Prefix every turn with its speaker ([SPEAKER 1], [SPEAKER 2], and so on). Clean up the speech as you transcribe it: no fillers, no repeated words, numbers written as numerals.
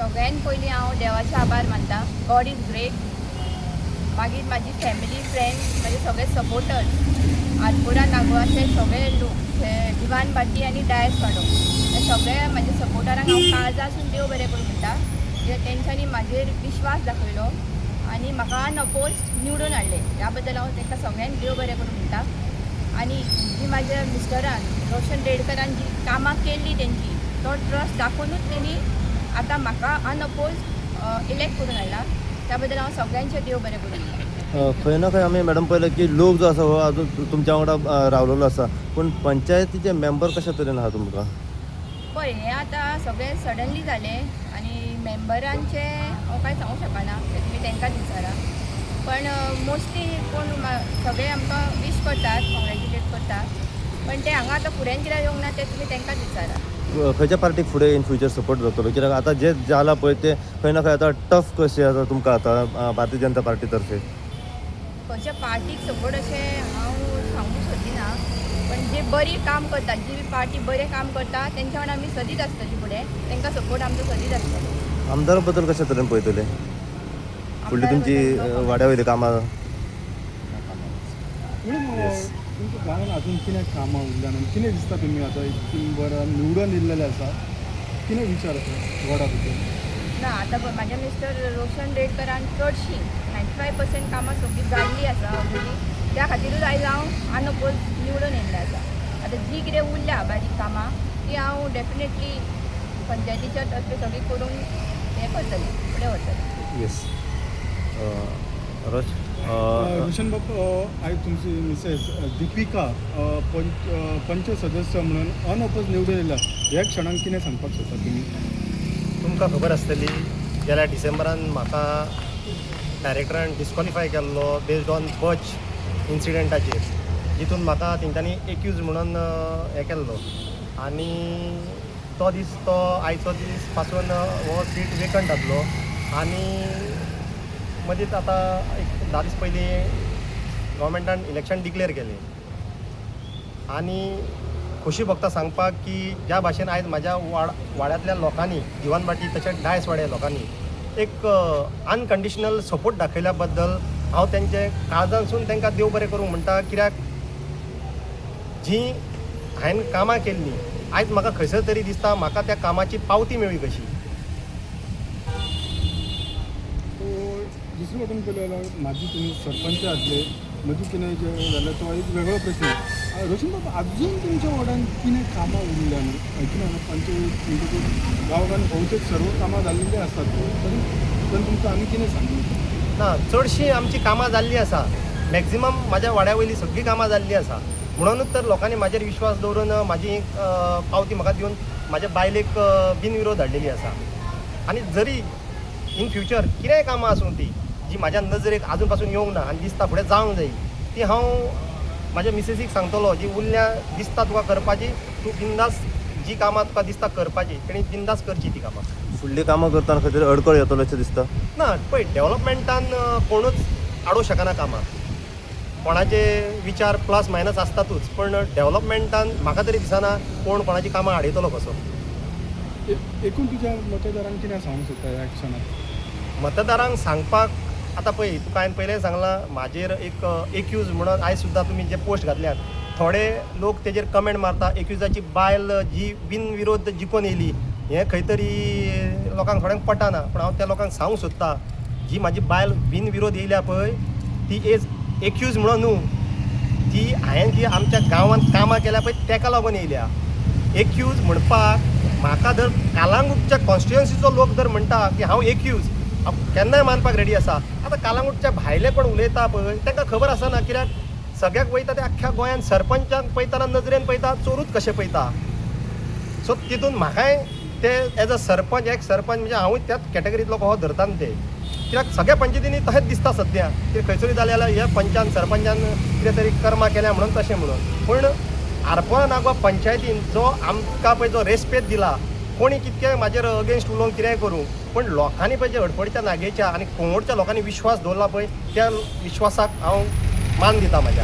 [SPEAKER 1] सगळ्यान पयलीं हांव देवाचे आभार मानता. God is great. मागीर म्हाजी फॅमिली फ्रेंड्स म्हाजे सगळे सपोर्टर्स आरपोरा नागवाचे सगळे लोक जे दिवान भाटी आनी डायस वाडो हे सगळे म्हाजे सपोर्टरांक हांव काळजासून देव बरें करूं म्हणटा. तेंच्यांनी म्हाजेर विश्वास दाखयलो आनी म्हाका अनअपोज निवडून हाडले. ह्या बद्दल हांव तांकां सगळ्यांक देव बरें करूं म्हणटा. आनी जी म्हाज्या मिस्टरान रोशन रेडकरान जी कामां केल्ली तेंची तो ट्रस्ट दाखोवनूच तेणी आतां म्हाका अनअपोज इलेक्ट करून हाडला. त्या बद्दल हांव सगळ्यांचे देव बरें करूं म्हणटा.
[SPEAKER 2] खंय ना खंय आमी मॅडम पळयलें की लोक जो आसा हो आजून तुमच्या वांगडा रावलेलो आसा, पूण पंचायतीचे मेंबर कशा तरेन आहा तुमकां?
[SPEAKER 1] पळय हें आतां सगळें सडनली जालें आनी मेंबरांचे हांव कांय सांगूंक शकना, तें तुमी तांकांच विचारा. पण मोस्टली कोण सगळे आमकां विश करतात, कॉंग्रॅच्युलेट करतात. पण ते हांगा आतां फुड्यान कित्याक येवंक ना तें तुमी तांकांच विचारा.
[SPEAKER 2] खंयच्या पार्टीक फुडें इन फ्युचर सपोर्ट जातलो? कित्याक आतां जे जाला पळय ते खंय ना खंय आतां टफ कशें आसा तुमकां आतां भारतीय जनता पार्टी तर्फे?
[SPEAKER 1] खंयच्या पार्टीक सपोर्ट अशें हांव सांगूंक सोदिना. पण जे बरी काम करतात, जी पार्टी बरें काम करता तेंच्या वांगडा आमी सदींच आसतली फुडें. तांकां सपोर्ट आमचो सदींच आसतलो.
[SPEAKER 2] आमदारा बद्दल कशा तरेन पळयतले? फुडली तुमची वाड्या वयली कामां?
[SPEAKER 3] तुमच्या गांवांत अजून कितें कामां उरल्यान कितें दिसता तुमी आतां इतकीं बरें निवडून येयल्लेले आसा, कितें विचार वडा बद्दल?
[SPEAKER 1] ना आतां म्हाज्या मिस्टर रोशन रेडकरान चडशीं 95% कामां सगळीं जाल्लीं आसा ऑलरेडी. त्या खातीरूच आयज हांव अनअपोज निवडून येयल्लें आसा. आतां जी कितें उरल्या बारीक कामां ती हांव डेफिनेटली पंचायतीच्या तर्फे सगळीं करून हें करतलीं, फुडें व्हरतलीं.
[SPEAKER 2] येस.
[SPEAKER 3] रोशन बाबा, आयज तुमची मिसेस दिपिका पंच सदस्य म्हणून अनअपोज निवडून येयला. ह्या क्षणांक कितें सांगपाक सोदता तुमी?
[SPEAKER 4] तुमकां खबर आसतली गेल्या डिसेंबरान म्हाका डायरेक्टरान डिस्कॉलिफाय केल्लो बेस्ड ऑन बच इन्सिडेंटाचेर, जितून म्हाका तेंच्यांनी एक्यूज म्हणून हें केल्लो. आनी तो आयचो दीस पासून हो सीट वेकंट जातलो. आनी मदींच आतां एक 10 दीस पयलीं गव्हर्मेंटान इलेक्शन डिक्लेअर केलें. आनी खोशी भोगता सांगपाक की ज्या भाशेन आयज म्हाज्या वाड्यांतल्या लोकांनी, दिवान भाटी तशेंच डायस वाड्या लोकांनी एक अनकंडिशनल सपोर्ट दाखयल्या बद्दल हांव तेंचे काळजांसून तांकां देव बरें करूंक म्हणटा. कित्याक जीं हांवें कामां केल्लीं आयज म्हाका खंयसर तरी दिसता म्हाका त्या कामाची पावती मेळ्ळी कशी.
[SPEAKER 3] दुसरे वटेन पळयलें जाल्यार म्हाजी तुमी सरपंच आसले, मदीं कितें जें जाल्यार तो एक वेगळो प्रश्न. रोशन बाबा, अजून तुमच्या वाड्यान कितें कामां उरल्यान? कितें पंचायत म्हणजे गांवांत भोवतेक सर्व कामां जाल्लीं आसतात, पण तुमकां आमी कितें सांगू?
[SPEAKER 4] ना, चडशीं आमची कामां जाल्लीं आसा. मॅक्झिमम म्हाज्या वाड्या वयली सगळीं कामां जाल्लीं आसा. म्हणूनच तर लोकांनी म्हाजेर विश्वास दवरून म्हाजी पावती म्हाका दिवन म्हाज्या बायलेक बिनविरोध हाडलेली आसा. आनी जरी इन फ्युचर कितेंय कामां आसूं ती जी म्हाज्या नजरेक आजून पासून येवंक ना आनी दिसता फुडें जावंक जायी, ती हांव म्हाज्या मिसेसीक सांगतलो. जी उरल्या दिसता तुका करपाची, तूं बिंदास जी कामां तुका दिसता करपाची तेणी बिंदास करची ती कामां.
[SPEAKER 2] फुडली कामां करतना खंय तरी अडकळ येतलो अशें दिसता?
[SPEAKER 4] ना पळय, डेव्हलपमेंटान कोणूच आडोवं शकना कामां. कोणाचे विचार प्लस मायनस आसतातूच, पण डेव्हलपमेंटान म्हाका तरी दिसना कोण कोणाची कामां आडयतलो कसो.
[SPEAKER 3] एकूण तुज्या मतदारांक कितें सांगूंक सोदता ह्या क्षणांत?
[SPEAKER 4] मतदारांक सांगपाक आतां पळय, तुका हांवें पयलें सांगलां म्हाजेर एक एक्यूज म्हणून आयज सुद्दां तुमी जे पोस्ट घातल्यात, थोडे लोक तेजेर कमेंट मारता एक्युजाची बायल जी बिनविरोध जिखून येयली. हें खंय तरी लोकांक थोड्यांक पटना. पण हांव त्या लोकांक सांगूंक सोदता, जी म्हाजी बायल बिनविरोध येयल्या पळय ती एज एक्यूज म्हणून न्हू, ती हांवें जी आमच्या गांवांत कामां केल्या पळय तेका लागून येयल्या. एक्यूज म्हणपाक म्हाका जर कालांगूटच्या कॉन्स्टिट्युएन्सीचो लोक जर म्हणटा की हांव एक्यूज, हांव केन्नाय मानपाक रेडी आसा. आतां कालांगूटच्या भायले कोण उलयता पळय तांकां खबर आसना. कित्याक सगळ्याक वयता ते आख्ख्या गोंयांत सरपंचाक पळयतना नजरेन पळयता, चोरूच कशें पळयता. सो तितून म्हाकाय ते एज अ सरपंच, एक सरपंच म्हणजे हांवूय त्याच कॅटेगरींतलो कहो धरता न्ही ते. कित्याक सगळ्या पंचायतींनी तशेंच दिसता सद्या की खंयसरी जालें जाल्यार ह्या पंचान सरपंचान कितें तरी कर्मां केल्या म्हणून तशें म्हणून. पूण आरपोरा नागवा पंचायतीन जो आमकां पळय जो रेस्पेद दिला, कोणी कितके म्हाजेर अगेन्स्ट उलोवन कितेंय करूं, पण लोकांनी पळय जे हडपडीच्या नागेच्या आनी कोंगोडच्या लोकांनी विश्वास दवरला पळय त्या विश्वासाक हांव मान दिता म्हाज्या.